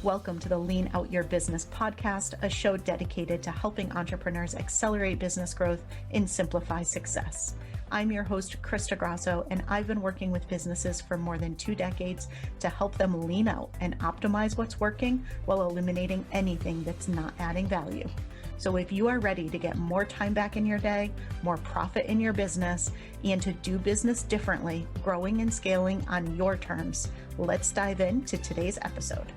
Welcome to the Lean Out Your Business podcast, a show dedicated to helping entrepreneurs accelerate business growth and simplify success. I'm your host, Crista Grasso, and I've been working with businesses for more than 2 decades to help them lean out and optimize what's working while eliminating anything that's not adding value. So if you are ready to get more time back in your day, more profit in your business, and to do business differently, growing and scaling on your terms, let's dive into today's episode.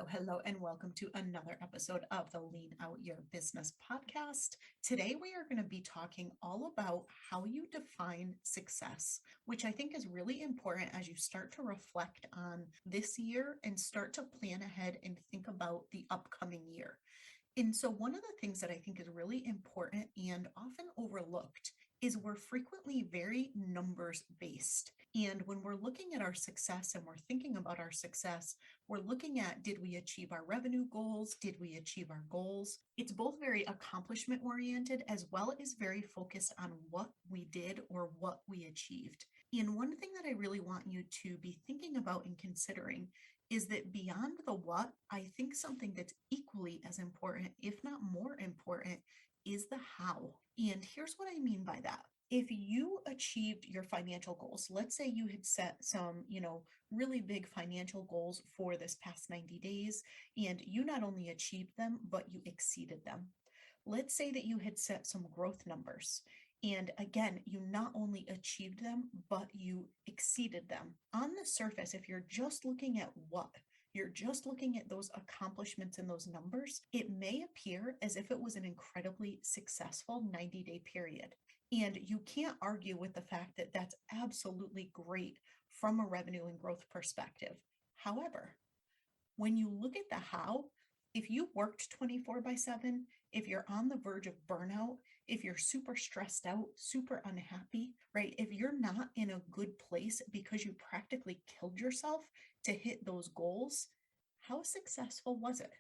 Hello, and welcome to another episode of the Lean Out Your Business podcast. Today, we are going to be talking all about how you define success, which I think is really important as you start to reflect on this year and start to plan ahead and think about the upcoming year. And so one of the things that I think is really important and often overlooked is we're frequently very numbers based. And when we're looking at our success and we're thinking about our success, we're looking at, did we achieve our revenue goals? Did we achieve our goals? It's both very accomplishment oriented as well as very focused on what we did or what we achieved. And one thing that I really want you to be thinking about and considering is that beyond the what, I think something that's equally as important, if not more important, is the how. And here's what I mean by that. If you achieved your financial goals, let's say you had set some, really big financial goals for this past 90 days, and you not only achieved them, but you exceeded them. Let's say that you had set some growth numbers. And again, you not only achieved them, but you exceeded them. On the surface, if you're just looking at what, you're just looking at those accomplishments and those numbers, it may appear as if it was an incredibly successful 90-day period. And you can't argue with the fact that that's absolutely great from a revenue and growth perspective. However, when you look at the how, if you worked 24/7, if you're on the verge of burnout, if you're super stressed out, super unhappy, right? If you're not in a good place because you practically killed yourself to hit those goals, how successful was it?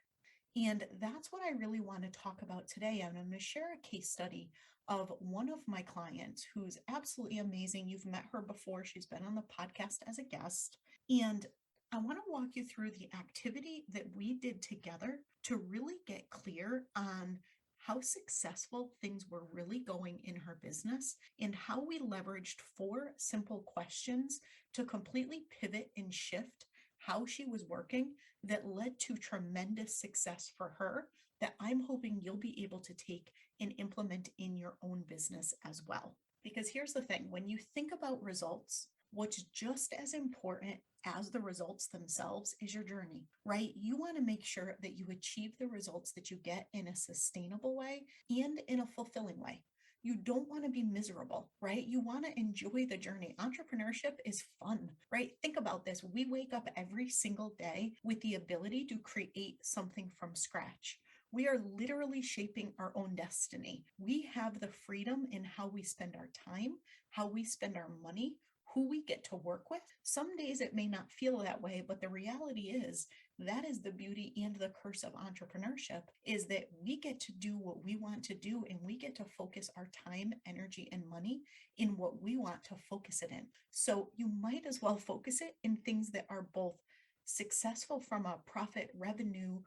And that's what I really want to talk about today. I'm going to share a case study of one of my clients who's absolutely amazing. You've met her before. She's been on the podcast as a guest. And I want to walk you through the activity that we did together to really get clear on how successful things were really going in her business and how we leveraged 4 simple questions to completely pivot and shift how she was working that led to tremendous success for her that I'm hoping you'll be able to take and implement in your own business as well. Because here's the thing, when you think about results, what's just as important as the results themselves is your journey, right? You want to make sure that you achieve the results that you get in a sustainable way and in a fulfilling way. You don't want to be miserable, right? You want to enjoy the journey. Entrepreneurship is fun, right? Think about this. We wake up every single day with the ability to create something from scratch. We are literally shaping our own destiny. We have the freedom in how we spend our time, how we spend our money, who we get to work with. Some days it may not feel that way, but the reality is that is the beauty and the curse of entrepreneurship, is that we get to do what we want to do and we get to focus our time, energy, and money in what we want to focus it in. So you might as well focus it in things that are both successful from a profit, revenue,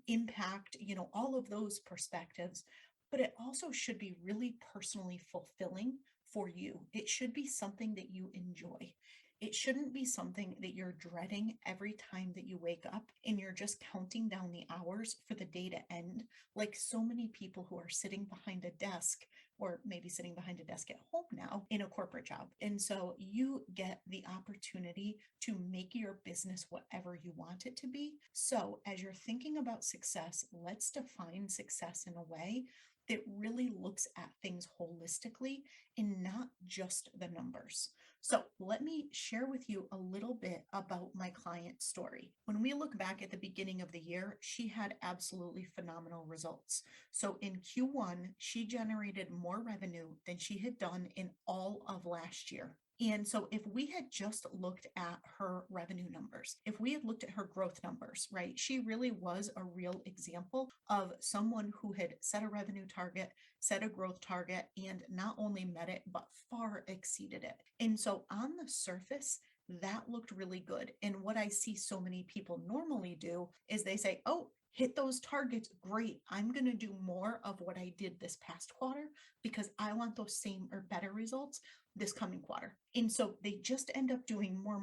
impact, all of those perspectives, but it also should be really personally fulfilling for you. It should be something that you enjoy. It shouldn't be something that you're dreading every time that you wake up and you're just counting down the hours for the day to end, like so many people who are sitting behind a desk, or maybe sitting behind a desk at home now in a corporate job. And so you get the opportunity to make your business whatever you want it to be. So as you're thinking about success, let's define success in a way that really looks at things holistically and not just the numbers. So let me share with you a little bit about my client's story. When we look back at the beginning of the year, she had absolutely phenomenal results. So in Q1, she generated more revenue than she had done in all of last year. And so if we had just looked at her revenue numbers, if we had looked at her growth numbers, right, she really was a real example of someone who had set a revenue target, set a growth target, and not only met it, but far exceeded it. And so on the surface, that looked really good. And what I see so many people normally do is they say, oh, hit those targets. Great. I'm going to do more of what I did this past quarter because I want those same or better results this coming quarter. And so they just end up doing more,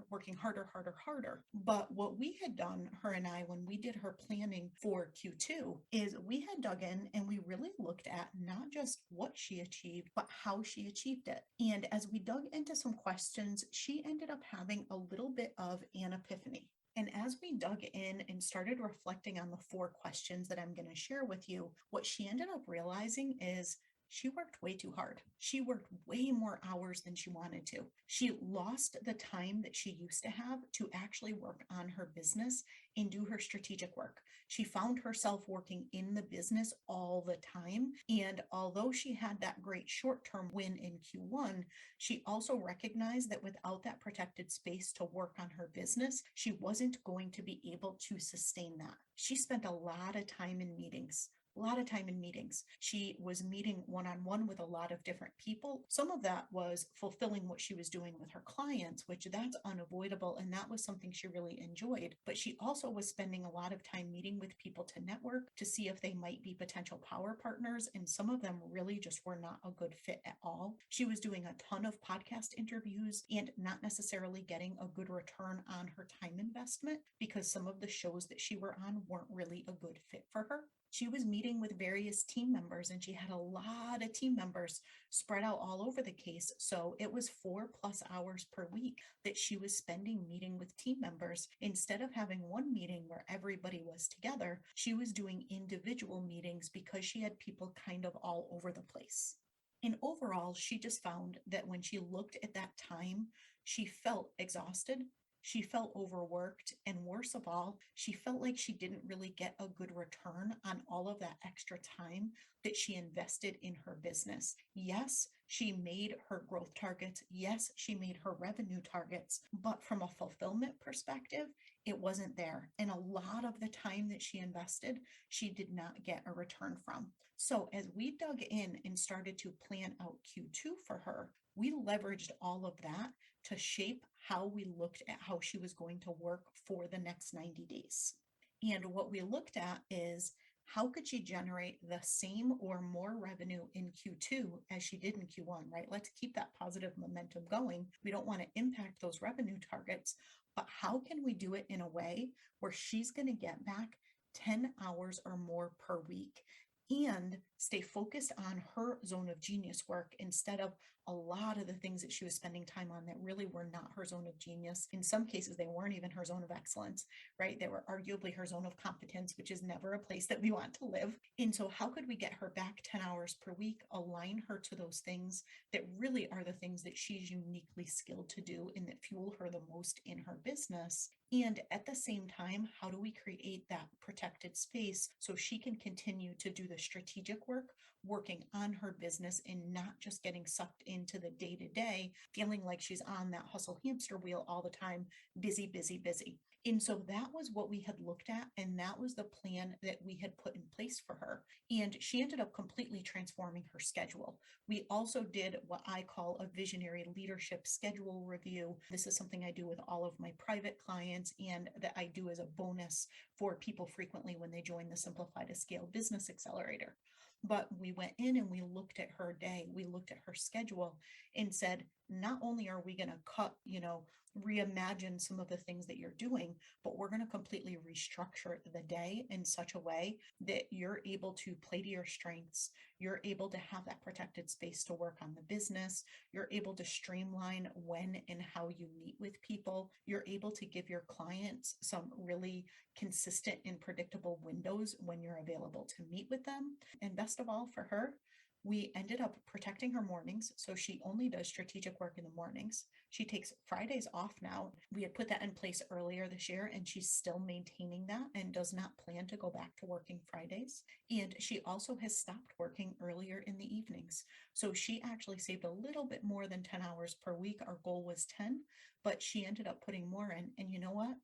working harder, harder, harder. But what we had done, her and I, when we did her planning for Q2, is we had dug in and we really looked at not just what she achieved, but how she achieved it. And as we dug into some questions, she ended up having a little bit of an epiphany. And as we dug in and started reflecting on the 4 questions that I'm going to share with you, what she ended up realizing is she worked way too hard. She worked way more hours than she wanted to. She lost the time that she used to have to actually work on her business and do her strategic work. She found herself working in the business all the time. And although she had that great short-term win in Q1, she also recognized that without that protected space to work on her business, she wasn't going to be able to sustain that. She spent a lot of time in meetings. She was meeting one-on-one with a lot of different people. Some of that was fulfilling what she was doing with her clients, which that's unavoidable. And that was something she really enjoyed. But she also was spending a lot of time meeting with people to network, to see if they might be potential power partners. And some of them really just were not a good fit at all. She was doing a ton of podcast interviews and not necessarily getting a good return on her time investment because some of the shows that she were on weren't really a good fit for her. She was meeting with various team members and she had a lot of team members spread out all over the case. So it was 4+ hours per week that she was spending meeting with team members. Instead of having one meeting where everybody was together, she was doing individual meetings because she had people kind of all over the place. And overall, she just found that when she looked at that time, she felt exhausted. She felt overworked, and worse of all, she felt like she didn't really get a good return on all of that extra time that she invested in her business. Yes, she made her growth targets. Yes, she made her revenue targets, but from a fulfillment perspective, it wasn't there. And a lot of the time that she invested, she did not get a return from. So as we dug in and started to plan out Q2 for her, we leveraged all of that to shape how we looked at how she was going to work for the next 90 days. And what we looked at is how could she generate the same or more revenue in Q2 as she did in Q1, right? Let's keep that positive momentum going. We don't want to impact those revenue targets, but how can we do it in a way where she's going to get back 10 hours or more per week and stay focused on her zone of genius work instead of a lot of the things that she was spending time on that really were not her zone of genius. In some cases, they weren't even her zone of excellence, right? They were arguably her zone of competence, which is never a place that we want to live. And so how could we get her back 10 hours per week, align her to those things that really are the things that she's uniquely skilled to do and that fuel her the most in her business? And at the same time, how do we create that protected space so she can continue to do the strategic work, working on her business and not just getting sucked into the day-to-day, feeling like she's on that hustle hamster wheel all the time, busy, busy, busy. And so that was what we had looked at, and that was the plan that we had put in place for her. And she ended up completely transforming her schedule. We also did what I call a visionary leadership schedule review. This is something I do with all of my private clients and that I do as a bonus for people frequently when they join the Simplify to Scale Business Accelerator. But we went in and we looked at her day, we looked at her schedule and said, not only are we going to cut, reimagine some of the things that you're doing, but we're going to completely restructure the day in such a way that you're able to play to your strengths. You're able to have that protected space to work on the business. You're able to streamline when and how you meet with people. You're able to give your clients some really consistent and predictable windows when you're available to meet with them. And best of all for her, we ended up protecting her mornings. So she only does strategic work in the mornings. She takes Fridays off now. We had put that in place earlier this year, and she's still maintaining that and does not plan to go back to working Fridays. And she also has stopped working earlier in the evenings. So she actually saved a little bit more than 10 hours per week. Our goal was 10, but she ended up putting more in. And you know what?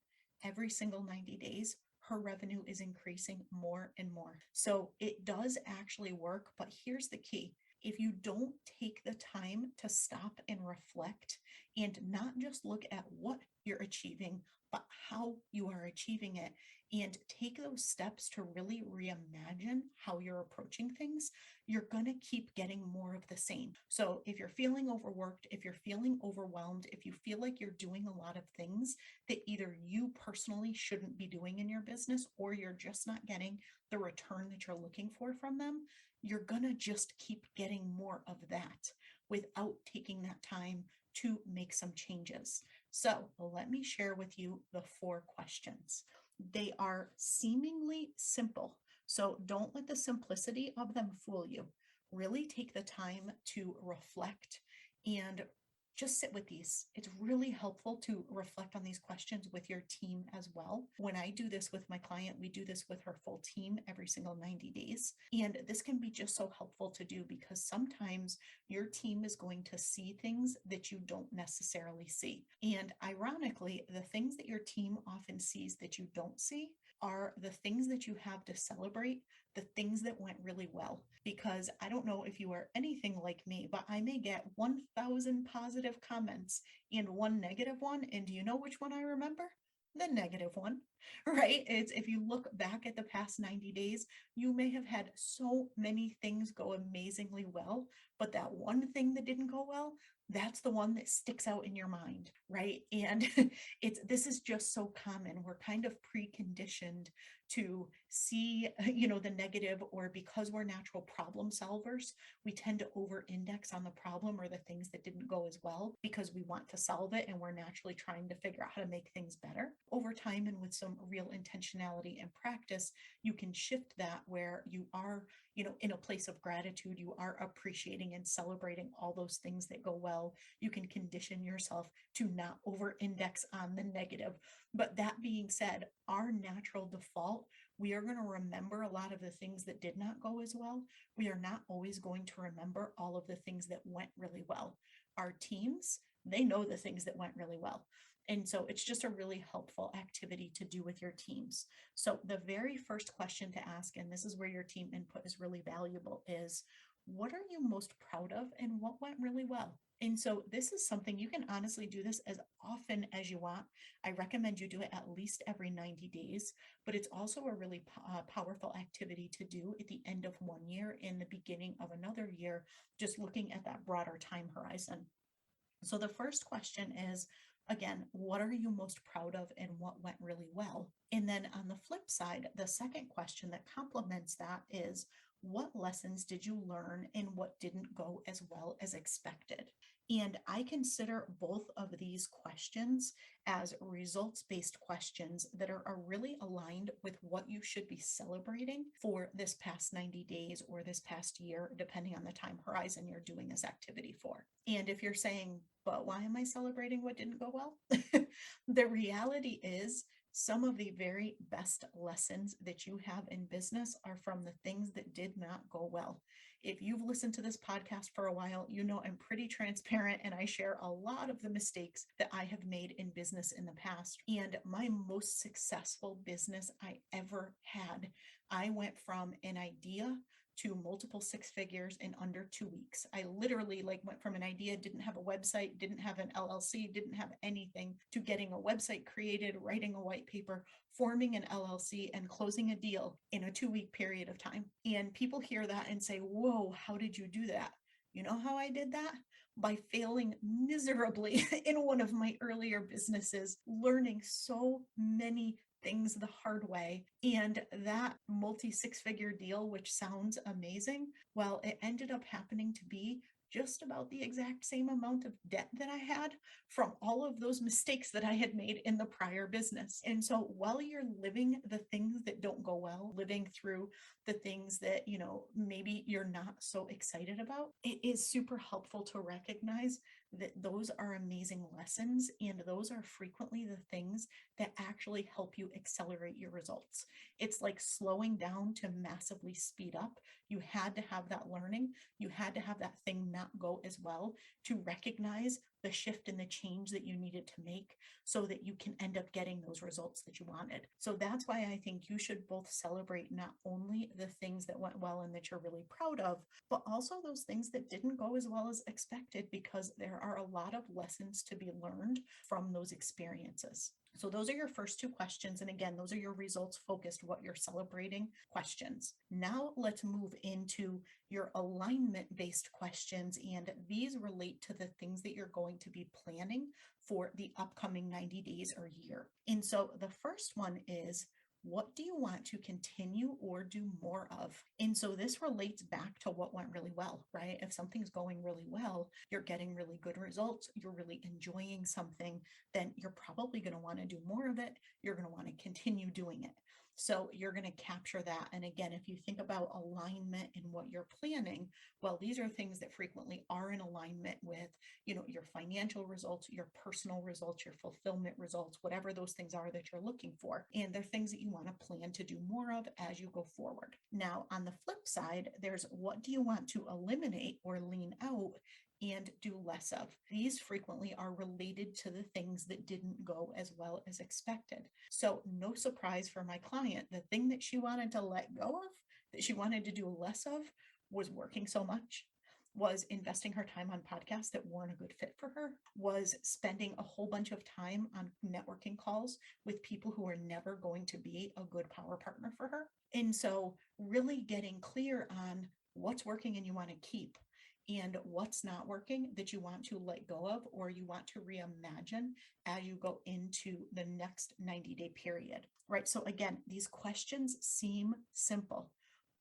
Every single 90 days, her revenue is increasing more and more. So it does actually work, but here's the key. If you don't take the time to stop and reflect and not just look at what you're achieving, but how you are achieving it, and take those steps to really reimagine how you're approaching things, you're going to keep getting more of the same. So if you're feeling overworked, if you're feeling overwhelmed, if you feel like you're doing a lot of things that either you personally shouldn't be doing in your business, or you're just not getting the return that you're looking for from them, you're going to just keep getting more of that without taking that time to make some changes. So let me share with you the 4 questions. They are seemingly simple, so don't let the simplicity of them fool you. Really take the time to reflect and just sit with these. It's really helpful to reflect on these questions with your team as well. When I do this with my client, we do this with her full team every single 90 days. And this can be just so helpful to do because sometimes your team is going to see things that you don't necessarily see. And ironically, the things that your team often sees that you don't see are the things that you have to celebrate, the things that went really well. Because I don't know if you are anything like me, but I may get 1,000 positive comments and 1 negative one. And do you know which one I remember? The negative one, right? It's if you look back at the past 90 days, you may have had so many things go amazingly well, but that one thing that didn't go well, that's the one that sticks out in your mind, right? And this is just so common. We're kind of preconditioned to see, the negative, or because we're natural problem solvers, we tend to over index on the problem or the things that didn't go as well because we want to solve it and we're naturally trying to figure out how to make things better. Over time and with some real intentionality and practice, you can shift that where you are, in a place of gratitude, you are appreciating and celebrating all those things that go well. You can condition yourself to not over index on the negative. But that being said, our natural default, we are going to remember a lot of the things that did not go as well. We are not always going to remember all of the things that went really well. Our teams, they know the things that went really well. And so it's just a really helpful activity to do with your teams. So the very first question to ask, and this is where your team input is really valuable, is what are you most proud of and what went really well? And so this is something you can honestly do this as often as you want. I recommend you do it at least every 90 days, but it's also a really powerful activity to do at the end of one year, in the beginning of another year, just looking at that broader time horizon. So the first question is, again, what are you most proud of and what went really well? And then on the flip side, the second question that complements that is, what lessons did you learn and what didn't go as well as expected? And I consider both of these questions as results-based questions that are really aligned with what you should be celebrating for this past 90 days or this past year, depending on the time horizon you're doing this activity for. And if you're saying, but why am I celebrating what didn't go well? The reality is, some of the very best lessons that you have in business are from the things that did not go well. If you've listened to this podcast for a while, you know I'm pretty transparent and I share a lot of the mistakes that I have made in business in the past. And my most successful business I ever had, I went from an idea to multiple 6 figures in under 2 weeks. I literally went from an idea, didn't have a website, didn't have an LLC, didn't have anything, to getting a website created, writing a white paper, forming an LLC, and closing a deal in a 2-week period of time. And people hear that and say, whoa, how did you do that? You know how I did that? By failing miserably in one of my earlier businesses, learning so many things the hard way. And that multi 6-figure deal, which sounds amazing, well, it ended up happening to be just about the exact same amount of debt that I had from all of those mistakes that I had made in the prior business. And so while you're living the things that don't go well, living through the things that, maybe you're not so excited about, it is super helpful to recognize that those are amazing lessons. And those are frequently the things that actually help you accelerate your results. It's like slowing down to massively speed up. You had to have that learning. You had to have that thing not go as well to recognize the shift and the change that you needed to make so that you can end up getting those results that you wanted. So that's why I think you should both celebrate not only the things that went well and that you're really proud of, but also those things that didn't go as well as expected, because there are a lot of lessons to be learned from those experiences. So those are your first two questions. And again, those are your results focused, what you're celebrating questions. Now let's move into your alignment based questions. And these relate to the things that you're going to be planning for the upcoming 90 days or year. And so the first one is, what do you want to continue or do more of? And so this relates back to what went really well, right? If something's going really well, you're getting really good results, you're really enjoying something, then you're probably going to want to do more of it. You're going to want to continue doing it. So you're going to capture that. And again, if you think about alignment and what you're planning, well, these are things that frequently are in alignment with, your financial results, your personal results, your fulfillment results, whatever those things are that you're looking for. And they're things that you want to plan to do more of as you go forward. Now, on the flip side, there's what do you want to eliminate or lean out and do less of. These frequently are related to the things that didn't go as well as expected. So no surprise for my client, the thing that she wanted to let go of, that she wanted to do less of, was working so much, was investing her time on podcasts that weren't a good fit for her, was spending a whole bunch of time on networking calls with people who are never going to be a good power partner for her. And so really getting clear on what's working and you want to keep, and what's not working that you want to let go of or you want to reimagine as you go into the next 90-day period, right? So again, these questions seem simple,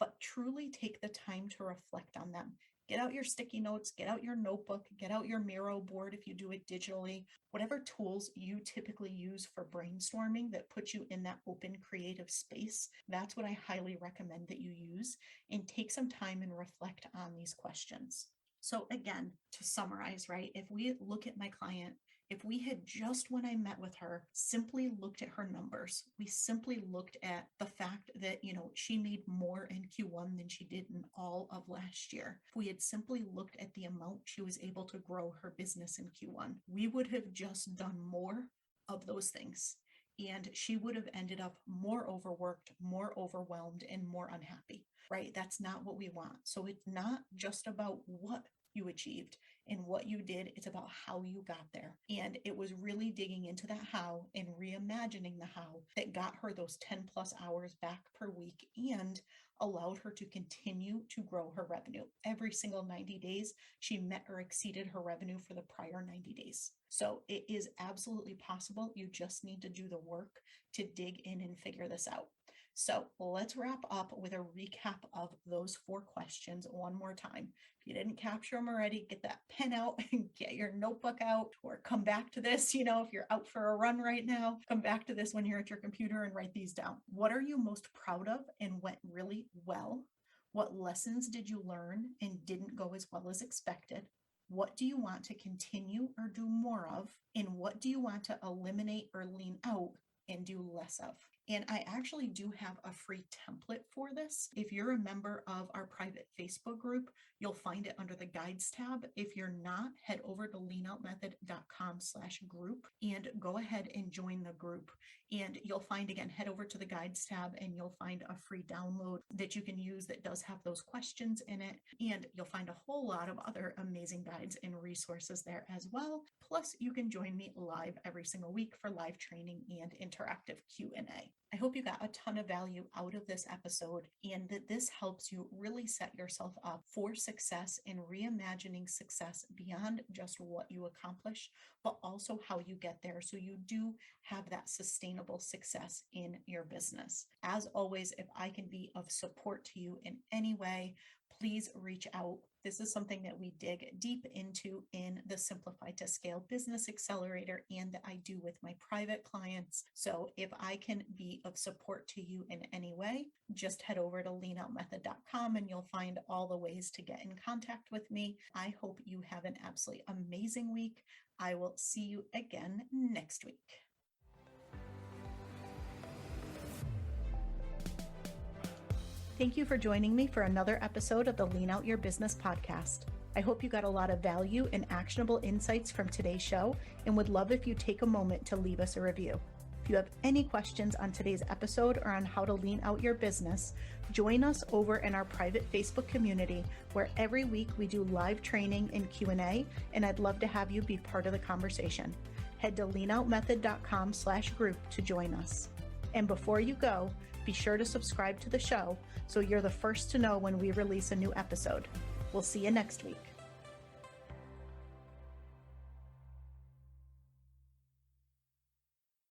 but truly take the time to reflect on them. Get out your sticky notes, get out your notebook, get out your Miro board if you do it digitally, whatever tools you typically use for brainstorming that put you in that open creative space. That's what I highly recommend that you use, and take some time and reflect on these questions. So again, to summarize, right, if we look at my client, if we had just, when I met with her, simply looked at her numbers, we simply looked at the fact that, she made more in Q1 than she did in all of last year. If we had simply looked at the amount she was able to grow her business in Q1, we would have just done more of those things. And she would have ended up more overworked, more overwhelmed, and more unhappy, right? That's not what we want. So it's not just about what you achieved and what you did, it's about how you got there. And it was really digging into that how and reimagining the how that got her those 10 plus hours back per week and allowed her to continue to grow her revenue. Every single 90 days, she met or exceeded her revenue for the prior 90 days. So it is absolutely possible. You just need to do the work to dig in and figure this out. So let's wrap up with a recap of those 4 questions one more time. If you didn't capture them already, get that pen out and get your notebook out, or come back to this, if you're out for a run right now, come back to this when you're at your computer and write these down. What are you most proud of and went really well? What lessons did you learn and didn't go as well as expected? What do you want to continue or do more of? And what do you want to eliminate or lean out and do less of? And I actually do have a free template for this. If you're a member of our private Facebook group, you'll find it under the guides tab. If you're not, head over to leanoutmethod.com/group and go ahead and join the group. And you'll find, again, head over to the guides tab and you'll find a free download that you can use that does have those questions in it. And you'll find a whole lot of other amazing guides and resources there as well. Plus, you can join me live every single week for live training and interactive Q&A. I hope you got a ton of value out of this episode and that this helps you really set yourself up for success in reimagining success beyond just what you accomplish, but also how you get there so you do have that sustainable success in your business. As always, if I can be of support to you in any way, please reach out. This is something that we dig deep into in the Simplify to Scale Business Accelerator and that I do with my private clients. So if I can be of support to you in any way, just head over to leanoutmethod.com and you'll find all the ways to get in contact with me. I hope you have an absolutely amazing week. I will see you again next week. Thank you for joining me for another episode of the Lean Out Your Business podcast. I hope you got a lot of value and actionable insights from today's show and would love if you take a moment to leave us a review. If you have any questions on today's episode or on how to lean out your business, join us over in our private Facebook community where every week we do live training and Q&A, and I'd love to have you be part of the conversation. Head to leanoutmethod.com/group to join us. And before you go, be sure to subscribe to the show so you're the first to know when we release a new episode. We'll see you next week.